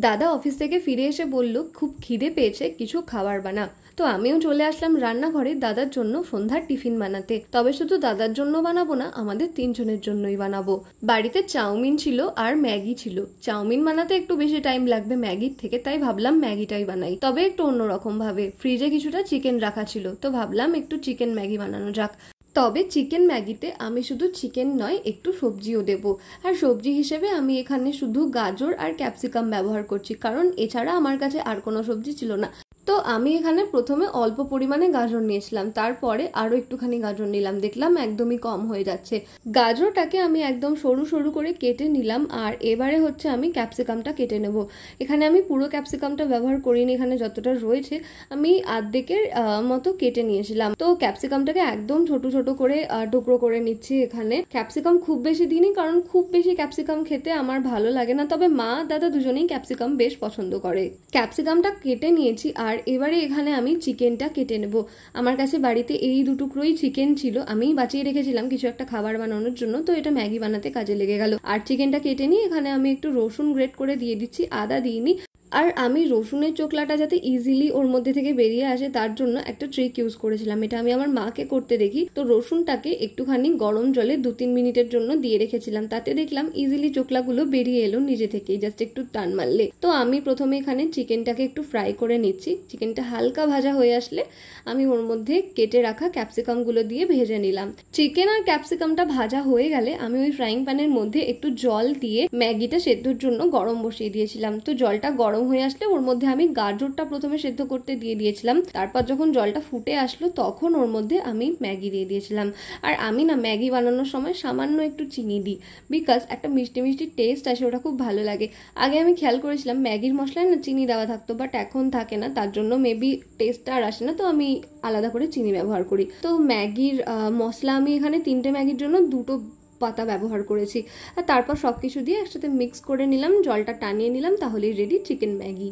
দাদা অফিস থেকে ফিরে এসে বলল খুব খিদে পেয়েছে, কিছু খাবার বানা। তো আমিও চলে আসলাম রান্নাঘরে দাদার জন্য সন্ধ্যার টিফিন বানাতে। তবে শুধু দাদার জন্য বানাবো না, আমাদের তিনজনের জন্যই বানাবো। বাড়িতে চাউমিন ছিল আর ম্যাগি ছিল। চাউমিন বানাতে একটু বেশি টাইম লাগবে ম্যাগির থেকে, তাই ভাবলাম ম্যাগিটাই বানাই, তবে একটু অন্যরকম ভাবে। ফ্রিজে কিছুটা চিকেন রাখা ছিল, তো ভাবলাম একটু চিকেন ম্যাগি বানানো যাক। তবে চিকেন ম্যাগিতে আমি শুধু চিকেন নয়, একটু সবজিও দেব। আর সবজি হিসেবে আমি এখানে শুধু গাজর আর ক্যাপসিকাম ব্যবহার করছি, কারণ এছাড়া আমার কাছে আর কোনো সবজি ছিল না। তো আমি এখানে প্রথমে অল্প পরিমাণে গাজর নিয়েছিলাম, তারপরে আরো একটুখানি গাজর নিলাম, দেখলাম একদমই কম হয়ে যাচ্ছে। গাজরটাকে আমি একদম সরু সরু করে কেটে নিলাম। আর এবারে হচ্ছে আমি ক্যাপসিকামটা কেটে নেব। এখানে আমি পুরো ক্যাপসিকামটা ব্যবহার করিনি, এখানে যতটা রয়েছে আমি আর্ধেকের মতো কেটে নিয়েছিলাম। তো ক্যাপসিকামটাকে একদম ছোট ছোট করে টুকরো করে নিচ্ছি। এখানে ক্যাপসিকাম খুব বেশি দিইনি, কারণ খুব বেশি ক্যাপসিকাম খেতে আমার ভালো লাগে না, তবে মা দাদা দুজনেই ক্যাপসিকাম বেশ পছন্দ করে। ক্যাপসিকামটা কেটে নিয়েছি, আর এবারে এখানে আমি চিকেনটা কেটে নেব। আমার কাছে বাড়িতে এই দুটুকরোই চিকেন ছিল, আমি বাঁচিয়ে রেখেছিলাম কিছু একটা খাবার বানানোর জন্য, তো এটা ম্যাগি বানাতে কাজে লেগে গেল। আর চিকেনটা কেটে নিয়ে এখানে আমি একটু রসুন গ্রেট করে দিয়ে দিচ্ছি, আদা দিইনি। আর আমি রসুনের চোখলাটা যাতে ইজিলি ওর মধ্যে থেকে বেরিয়ে আসে তার জন্য একটা ট্রিক ইউজ করেছিলাম, এটা আমি আমার মাকে করতে দেখি। তো রসুনটাকে একটুখানি গরম জলে 2-3 মিনিটের জন্য দিয়ে রেখেছিলাম, তাতে দেখলাম ইজিলি চোখলাগুলো বেরিয়ে এলো নিজে থেকেই, জাস্ট একটু টান মারলে। তো আমি প্রথমে এখানে চিকেনটাকে একটু ফ্রাই করে নিচ্ছি। চিকেনটা হালকা ভাজা হয়ে আসলে আমি ওর মধ্যে কেটে রাখা ক্যাপসিকামগুলো দিয়ে ভেজে নিলাম। চিকেন আর ক্যাপসিকামটা ভাজা হয়ে গেলে আমি ওই ফ্রাইং প্যানের মধ্যে একটু জল দিয়ে ম্যাগিটা সেদ্ধর জন্য গরম বসিয়ে দিয়েছিলাম। তো জলটা গরম হয়ে আসলে ওর মধ্যে আমি গাজরটা প্রথমে সেদ্ধ করতে দিয়ে দিয়েছিলাম, তারপর যখন জলটা ফুটে আসলো তখন ওর মধ্যে আমি ম্যাগি দিয়ে দিয়েছিলাম। আর আমি না ম্যাগি বানানোর সময় সামান্য একটু চিনি দিই, বিকজ একটা মিষ্টি মিষ্টি টেস্ট আসে, ওটা খুব ভালো লাগে। আগে আমি খেয়াল করেছিলাম ম্যাগির মশলায় না চিনি দেওয়া থাকতো, বাট এখন থাকে না, তার জন্য মেবি টেস্টটা আর আসে না, তো আমি আলাদা করে চিনি ব্যবহার করি। তো ম্যাগির মশলা আমি এখানে 3টে ম্যাগির জন্য 2টো পাতা ব্যবহার করেছি। আর তারপর সবকিছু দিয়ে একসাথে মিক্স করে নিলাম, জলটা টানিয়ে নিলাম, তাহলেই রেডি চিকেন ম্যাগি।